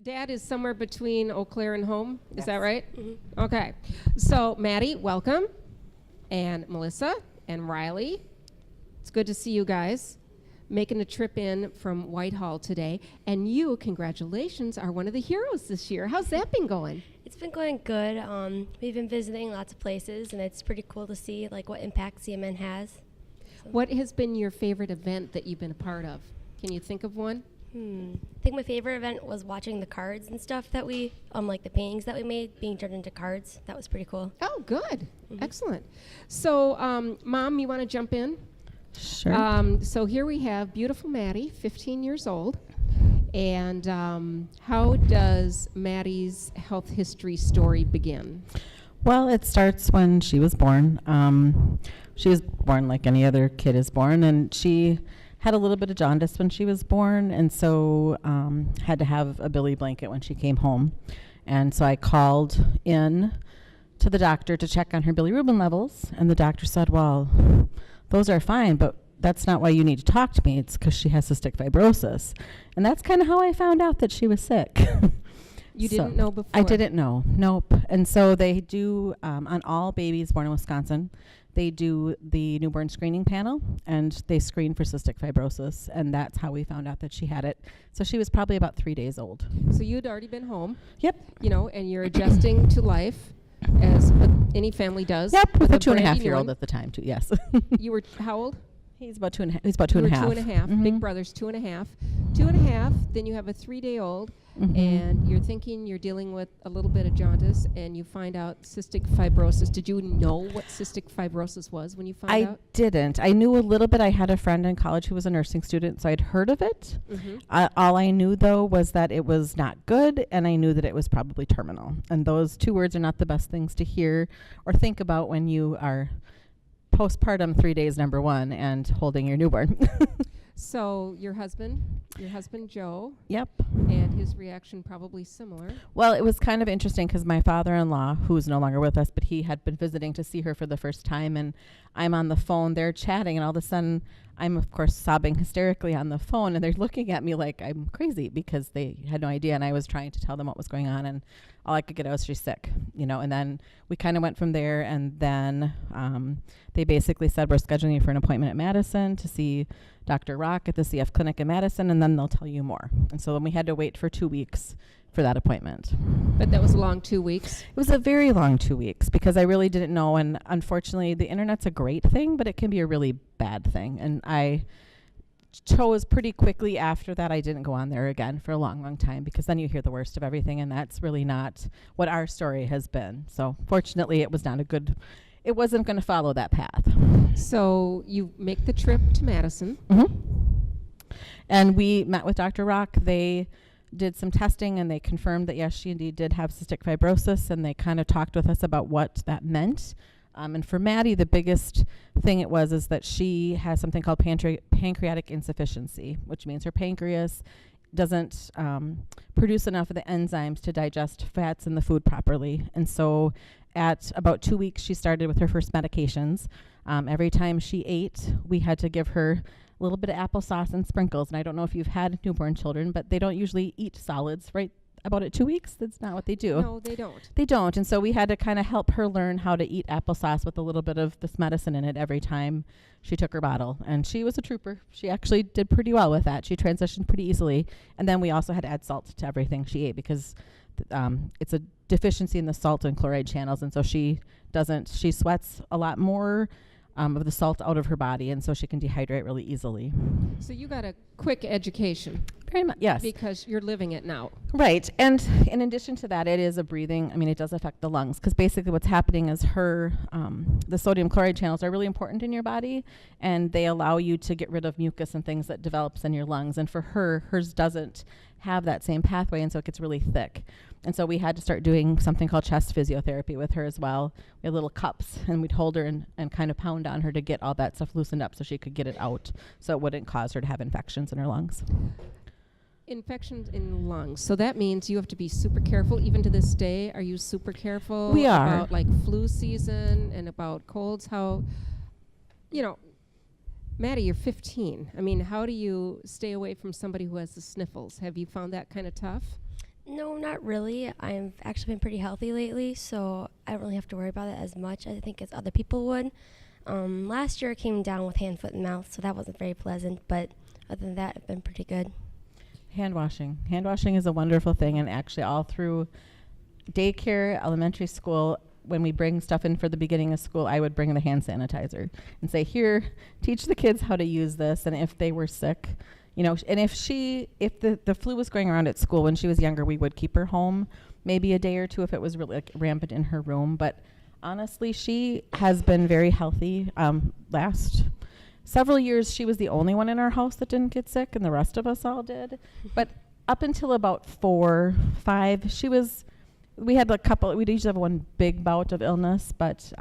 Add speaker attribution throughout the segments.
Speaker 1: Dad is somewhere between Eau Claire and home. Is that
Speaker 2: Yes.
Speaker 1: right?
Speaker 2: Mm-hmm.
Speaker 1: Okay. So, Maddy, welcome. And Melissa and Riley. It's good to see you guys making a trip in from Whitehall today. And you, congratulations, are one of the heroes this year. How's that been going?
Speaker 2: It's been going good. We've been visiting lots of places, and it's pretty cool to see like what impact CMN has. So.
Speaker 1: What has been your favorite event that you've been a part of? Can you think of one?
Speaker 2: I think my favorite event was watching the cards and stuff that we, like the paintings that we made being turned into cards. That was pretty cool.
Speaker 1: Oh, good. Excellent. So, Mom, you want to jump in?
Speaker 3: Sure.
Speaker 1: So here we have beautiful Maddy, 15 years old. And how does Maddy's health history story begin?
Speaker 3: Well, it starts when she was born. She was born like any other kid is born, and she had a little bit of jaundice when she was born, and so had to have a Billy blanket when she came home. And so I called in to the doctor to check on her bilirubin levels, and the doctor said, well, those are fine, but that's not why you need to talk to me. It's because she has cystic fibrosis. And that's kind of how I found out that she was sick.
Speaker 1: You didn't know before?
Speaker 3: I didn't know. Nope. And so they do, on all babies born in Wisconsin, they do the newborn screening panel, and they screen for cystic fibrosis, and that's how we found out that she had it. So she was probably about 3 days old.
Speaker 1: So you'd already been home.
Speaker 3: Yep.
Speaker 1: You know, and you're adjusting to life, as any family does.
Speaker 3: Yep, with a
Speaker 1: brand new
Speaker 3: 2.5-year-old
Speaker 1: one.
Speaker 3: at the time, too, yes.
Speaker 1: You were how old?
Speaker 3: He's about 2.5. He's about 2.5.
Speaker 1: You were 2.5. Big brother's 2.5. 2.5, then you have a 3-day-old, and you're thinking you're dealing with a little bit of jaundice, and you find out cystic fibrosis. Did you know what cystic fibrosis was when you found
Speaker 3: I
Speaker 1: out?
Speaker 3: didn't. I knew a little bit. I had a friend in college who was a nursing student, so I'd heard of it. All I knew, though, was that it was not good, and I knew that it was probably terminal. And those two words are not the best things to hear or think about when you are postpartum 3 days, number one, and holding your newborn.
Speaker 1: So your husband Joe,
Speaker 3: Yep.
Speaker 1: and his reaction probably similar.
Speaker 3: Well, it was kind of interesting because my father-in-law, who's no longer with us, but he had been visiting to see her for the first time, and I'm on the phone, they're chatting, and all of a sudden I'm, of course, sobbing hysterically on the phone, and they're looking at me like I'm crazy because they had no idea, and I was trying to tell them what was going on, and all I could get out was she's sick, and then we kind of went from there, and then they basically said, we're scheduling you for an appointment at Madison to see Dr. Rock at the CF clinic in Madison, and then they'll tell you more. And so then we had to wait for 2 weeks for that appointment.
Speaker 1: But that was a long 2 weeks.
Speaker 3: It was a very long 2 weeks because I really didn't know, and unfortunately the internet's a great thing, but it can be a really bad thing. And I chose pretty quickly after that. I didn't go on there again for a long, long time because then you hear the worst of everything, and that's really not what our story has been. So fortunately it wasn't going to follow that path.
Speaker 1: So you make the trip to Madison.
Speaker 3: And we met with Dr. Rock. They did some testing, and they confirmed that, yes, she indeed did have cystic fibrosis, and they kind of talked with us about what that meant. And for Maddy, the biggest thing is that she has something called pancreatic insufficiency, which means her pancreas doesn't produce enough of the enzymes to digest fats in the food properly. And so at about 2 weeks, she started with her first medications. Every time she ate, we had to give her a little bit of applesauce and sprinkles. And I don't know if you've had newborn children, but they don't usually eat solids, right? About at 2 weeks, that's not what they do.
Speaker 1: No, they don't.
Speaker 3: They don't. And so we had to kind of help her learn how to eat applesauce with a little bit of this medicine in it every time she took her bottle. And she was a trooper. She actually did pretty well with that. She transitioned pretty easily. And then we also had to add salt to everything she ate because it's a deficiency in the salt and chloride channels. And so she sweats a lot more of the salt out of her body, and so she can dehydrate really easily.
Speaker 1: So you got a quick education.
Speaker 3: Very much, yes.
Speaker 1: Because you're living it now.
Speaker 3: Right, and in addition to that, it is a breathing, it does affect the lungs, because basically what's happening is the sodium chloride channels are really important in your body, and they allow you to get rid of mucus and things that develops in your lungs, and for her, hers doesn't have that same pathway, and so it gets really thick. And so we had to start doing something called chest physiotherapy with her as well. We had little cups, and we'd hold her and kind of pound on her to get all that stuff loosened up so she could get it out, so it wouldn't cause her to have infections in her lungs.
Speaker 1: Infections in lungs. So that means you have to be super careful. Even to this day, are you super careful
Speaker 3: We are.
Speaker 1: about like flu season and about colds? How, Maddy, you're 15. How do you stay away from somebody who has the sniffles? Have you found that kind of tough?
Speaker 2: No, not really. I've actually been pretty healthy lately, so I don't really have to worry about it as much, I think, as other people would. Last year I came down with hand, foot, and mouth, so that wasn't very pleasant, but other than that, I've been pretty good.
Speaker 3: Hand washing. Hand washing is a wonderful thing, and actually all through daycare, elementary school, when we bring stuff in for the beginning of school, I would bring the hand sanitizer and say, here, teach the kids how to use this. And if they were sick, and if the flu was going around at school when she was younger, we would keep her home maybe a day or two if it was really rampant in her room. But honestly, she has been very healthy. Last several years, she was the only one in our house that didn't get sick, and the rest of us all did. But up until about 4, 5, we had we'd usually have one big bout of illness, but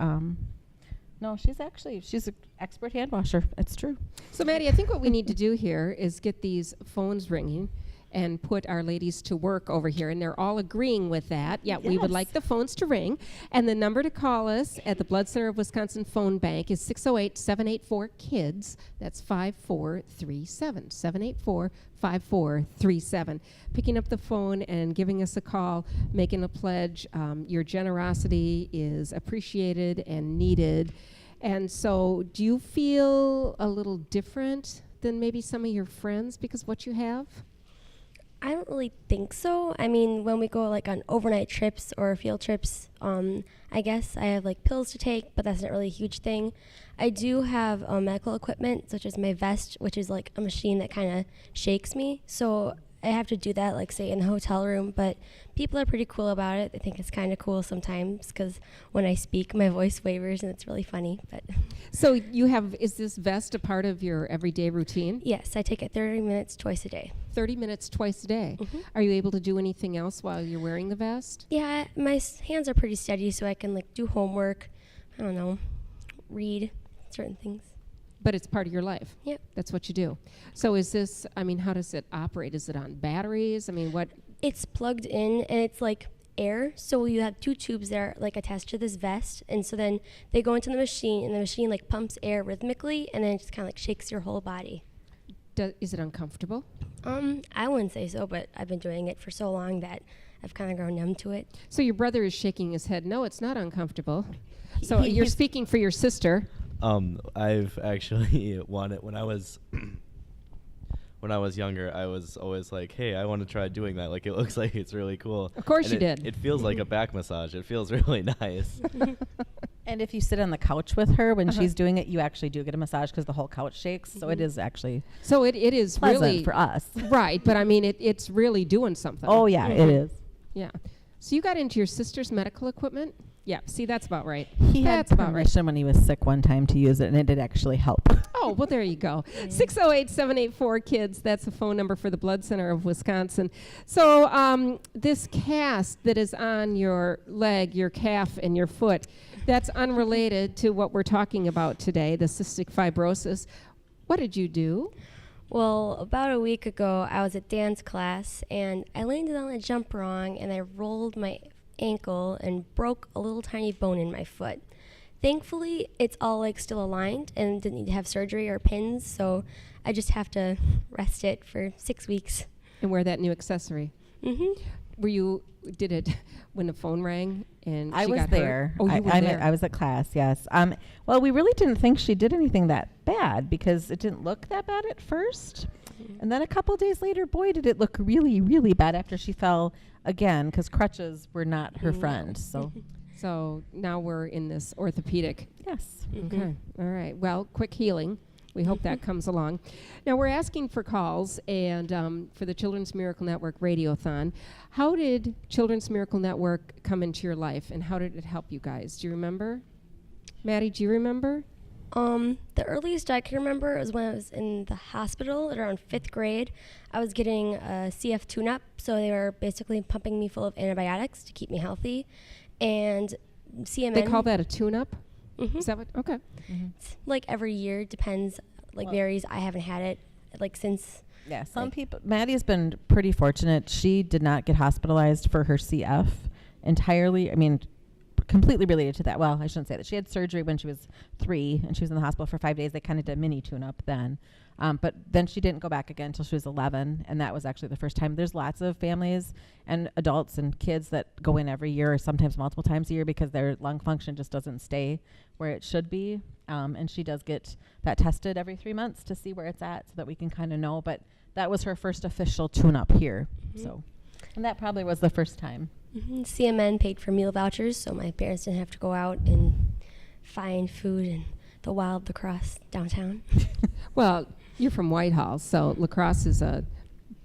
Speaker 3: no, she's an expert hand washer. It's true.
Speaker 1: So, Maddy, I think what we need to do here is get these phones ringing and put our ladies to work over here, and they're all agreeing with that. Yeah, we would like the phones to ring, and the number to call us at the Blood Center of Wisconsin phone bank is 608-784-KIDS. That's 5437, 784-5437. Picking up the phone and giving us a call, making a pledge. Your generosity is appreciated and needed. And so do you feel a little different than maybe some of your friends because of what you have?
Speaker 2: I don't really think so. I mean, when we go like on overnight trips or field trips, I guess I have like pills to take, but that's not really a huge thing. I do have medical equipment, such as my vest, which is like a machine that kind of shakes me. So I have to do that, like say in a hotel room, but people are pretty cool about it. They think it's kind of cool sometimes because when I speak, my voice wavers and it's really funny. But
Speaker 1: So is this vest a part of your everyday routine?
Speaker 2: yes, I take it 30 minutes twice a day.
Speaker 1: 30 minutes twice a day.
Speaker 2: Mm-hmm.
Speaker 1: Are you able to do anything else while you're wearing the vest?
Speaker 2: Yeah, my hands are pretty steady, so I can like do homework, I don't know, read certain things.
Speaker 1: But it's part of your life.
Speaker 2: Yep.
Speaker 1: That's what you do. So is this, how does it operate? Is it on batteries? What?
Speaker 2: It's plugged in and it's like air. So you have 2 tubes that are like attached to this vest. And so then they go into the machine and the machine like pumps air rhythmically and then it just kind of like shakes your whole body.
Speaker 1: Is it uncomfortable?
Speaker 2: I wouldn't say so, but I've been doing it for so long that I've kind of grown numb to it.
Speaker 1: So your brother is shaking his head. No, it's not uncomfortable. So you're speaking for your sister.
Speaker 4: I've actually wanted when I was younger, I was always like, hey, I want to try doing that. Like, it looks like it's really cool.
Speaker 1: Of course
Speaker 4: and
Speaker 1: you did.
Speaker 4: It feels like a back massage. It feels really nice.
Speaker 3: And if you sit on the couch with her when she's doing it, you actually do get a massage because the whole couch shakes. So it is actually
Speaker 1: So it is
Speaker 3: pleasant
Speaker 1: really
Speaker 3: for us.
Speaker 1: Right, but it's really doing something.
Speaker 3: Oh, yeah, it is.
Speaker 1: Yeah. So you got into your sister's medical equipment? Yeah. See, that's about right.
Speaker 3: He had
Speaker 1: That's about right.
Speaker 3: permission when he was sick one time to use it, and it did actually help.
Speaker 1: Oh, well, there you go. 608-784-KIDS. That's the phone number for the Blood Center of Wisconsin. So this cast that is on your leg, your calf, and your foot, that's unrelated to what we're talking about today, the cystic fibrosis. What did you do?
Speaker 2: Well, about a week ago, I was at dance class and I landed on a jump wrong and I rolled my ankle and broke a little tiny bone in my foot. Thankfully, it's all like still aligned and didn't need to have surgery or pins, so I just have to rest it for 6 weeks.
Speaker 1: And wear that new accessory.
Speaker 2: Mm-hmm.
Speaker 1: Did it when the phone rang and
Speaker 3: I
Speaker 1: she
Speaker 3: was
Speaker 1: got
Speaker 3: there.
Speaker 1: hurt? Oh, you were there.
Speaker 3: I was at class, yes. Well, we really didn't think she did anything that bad because it didn't look that bad at first. And then a couple days later, boy, did it look really, really bad after she fell again because crutches were not her friend.
Speaker 1: So now we're in this orthopedic.
Speaker 3: Yes.
Speaker 1: Okay. All right. Well, quick healing. We hope that comes along. Now, we're asking for calls and for the Children's Miracle Network Radiothon. How did Children's Miracle Network come into your life, and how did it help you guys? Do you remember? Maddy, do you remember?
Speaker 2: The earliest I can remember was when I was in the hospital at around 5th grade. I was getting a CF tune-up, so they were basically pumping me full of antibiotics to keep me healthy. And CMN...
Speaker 1: They call that a tune-up?
Speaker 2: Mm-hmm.
Speaker 1: Is that what? Okay.
Speaker 2: It's like every year, depends, varies. I haven't had it since...
Speaker 3: Yeah, some people... Maddie's been pretty fortunate. She did not get hospitalized for her CF entirely. completely related to that. Well, I shouldn't say that. She had surgery when she was 3, and she was in the hospital for 5 days. They kind of did a mini tune-up then. But then she didn't go back again until she was 11, and that was actually the first time. There's lots of families and adults and kids that go in every year or sometimes multiple times a year because their lung function just doesn't stay where it should be. And she does get that tested every 3 months to see where it's at so that we can kind of know. But that was her first official tune-up here. So, and that probably was the first time.
Speaker 2: CMN paid for meal vouchers, so my parents didn't have to go out and find food in the wild lacrosse downtown.
Speaker 1: Well, you're from Whitehall, so La Crosse is a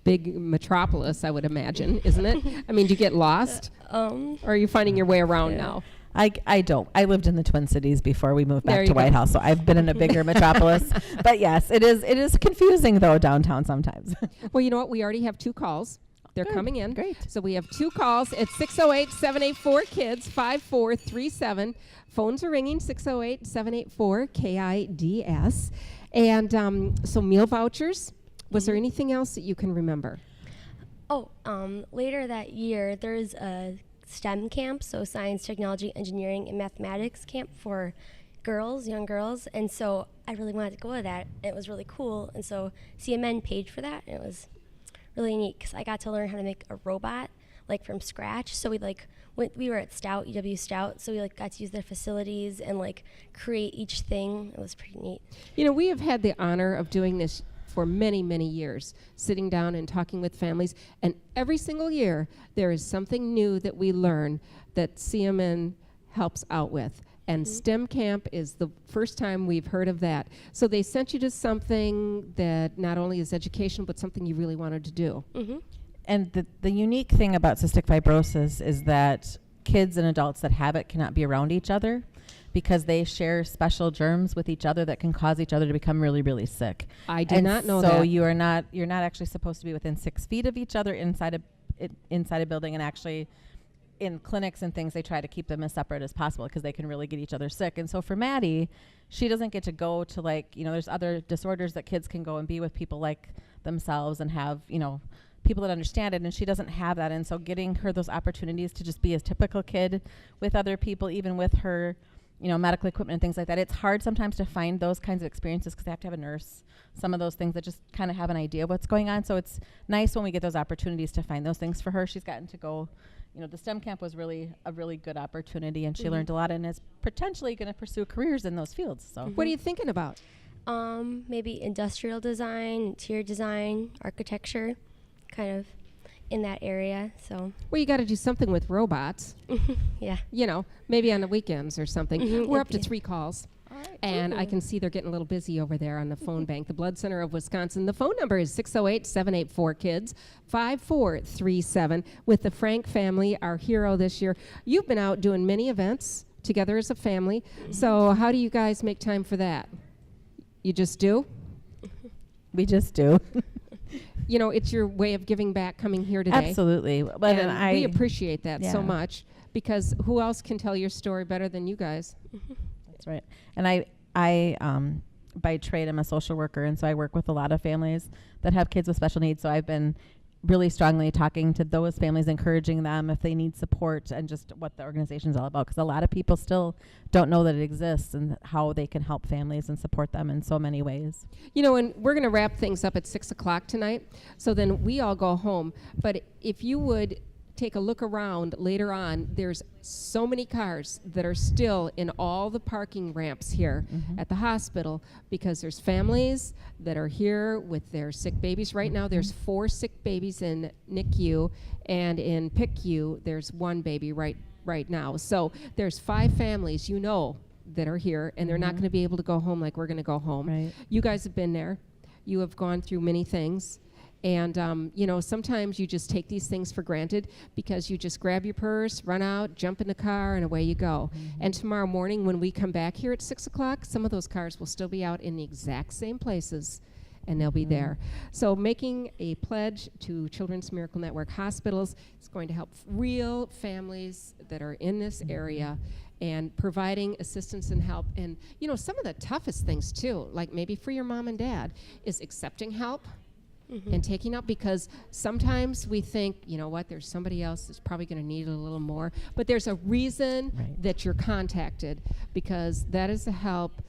Speaker 1: big metropolis, I would imagine, isn't it? I mean, do you get lost? Or are you finding your way around now?
Speaker 3: I don't. I lived in the Twin Cities before we moved
Speaker 1: There
Speaker 3: back
Speaker 1: you
Speaker 3: to
Speaker 1: go.
Speaker 3: Whitehall, so I've been in a bigger metropolis. But yes, it is confusing though downtown sometimes.
Speaker 1: Well, you know what? We already have 2 calls. They're
Speaker 3: Good.
Speaker 1: coming in.
Speaker 3: Great.
Speaker 1: So we have 2 calls at 608-784-KIDS, 5437. Phones are ringing, 608-784-KIDS. And so meal vouchers. Was there anything else that you can remember?
Speaker 2: Oh, later that year, there's a STEM camp, so science, technology, engineering, and mathematics camp for girls, young girls. And so I really wanted to go to that. It was really cool. And so CMN paid for that. And it was really neat because I got to learn how to make a robot like from scratch. So we we were at Stout, UW Stout, so we got to use their facilities and create each thing. It was pretty neat.
Speaker 1: You know, we have had the honor of doing this for many, many years, sitting down and talking with families. And every single year, there is something new that we learn that CMN helps out with. And STEM Camp is the first time we've heard of that. So they sent you to something that not only is educational, but something you really wanted to do.
Speaker 3: And the unique thing about cystic fibrosis is that kids and adults that have it cannot be around each other because they share special germs with each other that can cause each other to become really, really sick.
Speaker 1: I did not know
Speaker 3: so
Speaker 1: that.
Speaker 3: So you're not actually supposed to be within 6 feet of each other inside a building, and actually in clinics and things, they try to keep them as separate as possible because they can really get each other sick. And so for Maddy, she doesn't get to go to there's other disorders that kids can go and be with people like themselves and have, people that understand it, and she doesn't have that. And so getting her those opportunities to just be a typical kid with other people, even with her, medical equipment and things like that. It's hard sometimes to find those kinds of experiences because they have to have a nurse, some of those things that just kind of have an idea of what's going on. So it's nice when we get those opportunities to find those things for her. She's gotten to go, the STEM camp was really a really good opportunity, and she learned a lot and is potentially going to pursue careers in those fields. So
Speaker 1: What are you thinking about?
Speaker 2: Maybe industrial design, interior design, architecture, kind of in that area. So
Speaker 1: Well, you got to do something with robots.
Speaker 2: yeah.
Speaker 1: Maybe on the weekends or something. We're up to 3 calls.
Speaker 3: all right.
Speaker 1: And I can see they're getting a little busy over there on the phone bank. The Blood Center of Wisconsin. The phone number is 608-784-KIDS, 5437. With the Frank family, our hero this year. You've been out doing many events together as a family. So how do you guys make time for that? You just do?
Speaker 3: We just do.
Speaker 1: It's your way of giving back coming here today.
Speaker 3: Absolutely. But
Speaker 1: And we appreciate that so
Speaker 3: Yeah.
Speaker 1: much because who else can tell your story better than you guys?
Speaker 3: That's right. And I by trade, I'm a social worker, and so I work with a lot of families that have kids with special needs. So I've been really strongly talking to those families, encouraging them if they need support and just what the organization's all about. Because a lot of people still don't know that it exists and how they can help families and support them in so many ways.
Speaker 1: And we're going to wrap things up at 6 o'clock tonight. So then we all go home. But if you would take a look around later on, there's so many cars that are still in all the parking ramps here at the hospital because there's families that are here with their sick babies. Right now there's 4 sick babies in NICU, and in PICU there's 1 baby right now. So there's 5 families that are here, and they're not going to be able to go home like we're going to go home.
Speaker 3: Right.
Speaker 1: You guys have been there. You have gone through many things. And, sometimes you just take these things for granted because you just grab your purse, run out, jump in the car, and away you go. And tomorrow morning when we come back here at 6 o'clock, some of those cars will still be out in the exact same places, and they'll be there. So making a pledge to Children's Miracle Network hospitals is going to help real families that are in this area and providing assistance and help. And, some of the toughest things, too, like maybe for your mom and dad, is accepting help. and taking out, because sometimes we think, you know what, there's somebody else that's probably going to need a little more, but there's a reason
Speaker 3: Right.
Speaker 1: that you're contacted, because that is the help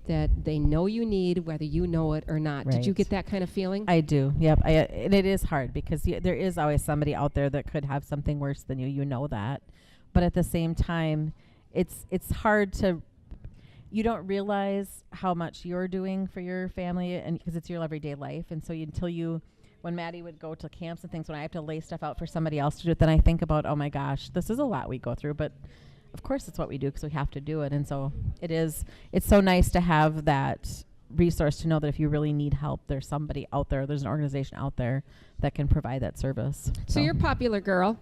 Speaker 1: that they know you need, whether you know it or not. Did you
Speaker 3: Right.
Speaker 1: get that kind of feeling?
Speaker 3: I do. Yep. And it is hard because there is always somebody out there that could have something worse than you. You know that, but at the same time, it's hard to. You don't realize how much you're doing for your family, and because it's your everyday life. And so when Maddie would go to camps and things, when I have to lay stuff out for somebody else to do it, then I think about, oh my gosh, this is a lot we go through, but of course it's what we do because we have to do it. And so it's so nice to have that resource to know that if you really need help, there's somebody out there, there's an organization out there that can provide that service.
Speaker 1: So you're a popular girl.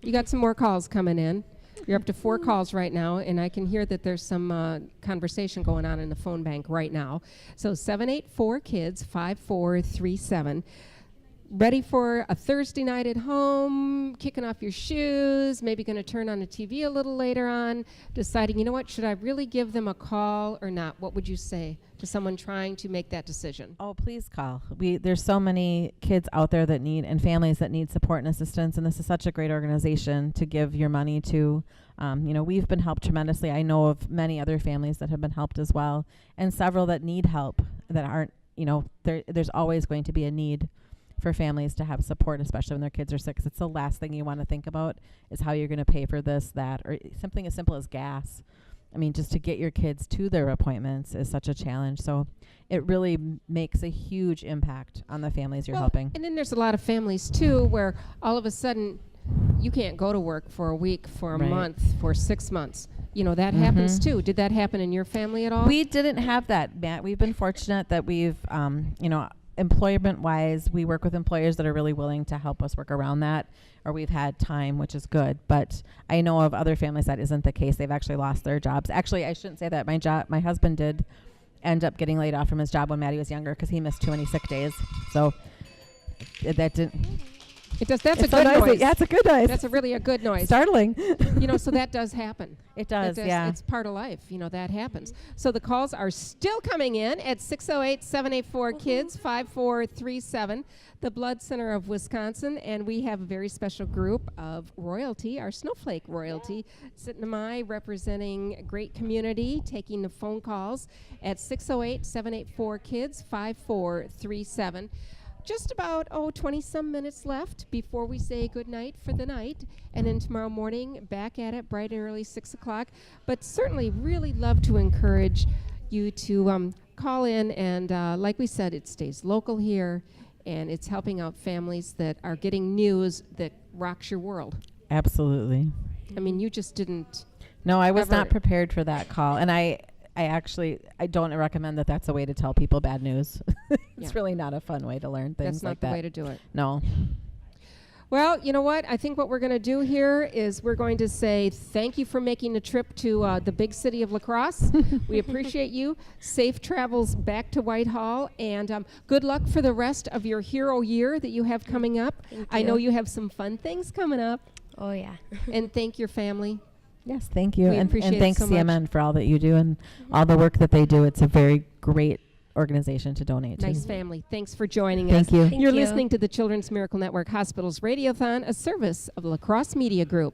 Speaker 1: You got some more calls coming in. You're up to 4 calls right now, and I can hear that there's some conversation going on in the phone bank right now. So 784-KIDS-5437. Ready for a Thursday night at home, kicking off your shoes, maybe going to turn on the TV a little later on, deciding, you know what, should I really give them a call or not? What would you say to someone trying to make that decision?
Speaker 3: Oh, please call. There's so many kids out there that need, and families that need support and assistance, and this is such a great organization to give your money to. We've been helped tremendously. I know of many other families that have been helped as well, and several that need help that aren't, there's always going to be a need for families to have support, especially when their kids are sick. 'Cause it's the last thing you want to think about is how you're going to pay for this, that, or something as simple as gas. I mean, just to get your kids to their appointments is such a challenge. So it really makes a huge impact on the families you're helping.
Speaker 1: And then there's a lot of families, too, where all of a sudden you can't go to work for a week, for a
Speaker 3: Right.
Speaker 1: month, for 6 months. That happens, too. Did that happen in your family at all?
Speaker 3: We didn't have that, Matt. We've been fortunate that we've, employment-wise, we work with employers that are really willing to help us work around that, or we've had time, which is good. But I know of other families that isn't the case. They've actually lost their jobs. Actually, I shouldn't say that. My husband did end up getting laid off from his job when Maddie was younger because he missed too many sick days. So that didn't.
Speaker 1: It does. That's a
Speaker 3: It's so
Speaker 1: good
Speaker 3: nice.
Speaker 1: noise.
Speaker 3: Yeah, it's a good noise.
Speaker 1: That's a good noise.
Speaker 3: Startling.
Speaker 1: So that does happen.
Speaker 3: It does,
Speaker 1: That
Speaker 3: yeah.
Speaker 1: It's part of life. That happens. So the calls are still coming in at 608-784-KIDS-5437, the Blood Center of Wisconsin. And we have a very special group of royalty, our snowflake royalty, sitting to my representing a great community, taking the phone calls at 608-784-KIDS-5437. Just about 20-some minutes left before we say goodnight for the night, and then tomorrow morning back at it bright and early 6 o'clock. But certainly really love to encourage you to call in, and like we said, it stays local here, and it's helping out families that are getting news that rocks your world.
Speaker 3: Absolutely.
Speaker 1: I mean, you just didn't.
Speaker 3: No, I was
Speaker 1: ever-
Speaker 3: not prepared for that call, and I don't recommend that. That's a way to tell people bad news. It's
Speaker 1: Yeah.
Speaker 3: really not a fun way to learn things
Speaker 1: That's not
Speaker 3: like
Speaker 1: the
Speaker 3: that.
Speaker 1: way to do it.
Speaker 3: No.
Speaker 1: Well, you know what? I think what we're going to do here is we're going to say thank you for making the trip to the big city of La Crosse. We appreciate you. Safe travels back to Whitehall, and good luck for the rest of your hero year that you have coming up.
Speaker 2: Thank
Speaker 1: I know
Speaker 2: you.
Speaker 1: you have some fun things coming up,
Speaker 2: Oh, yeah.
Speaker 1: and thank your family.
Speaker 3: Yes, thank you.
Speaker 1: We
Speaker 3: And
Speaker 1: appreciate it
Speaker 3: thanks
Speaker 1: so much.
Speaker 3: CMN for all that you do and all the work that they do. It's a very great organization to donate
Speaker 1: Nice
Speaker 3: to.
Speaker 1: family. Thanks for joining
Speaker 3: Thank
Speaker 1: us.
Speaker 3: you.
Speaker 2: Thank
Speaker 1: You're
Speaker 2: you.
Speaker 1: listening to the Children's Miracle Network Hospital's Radiothon, a service of the La Crosse Media Group.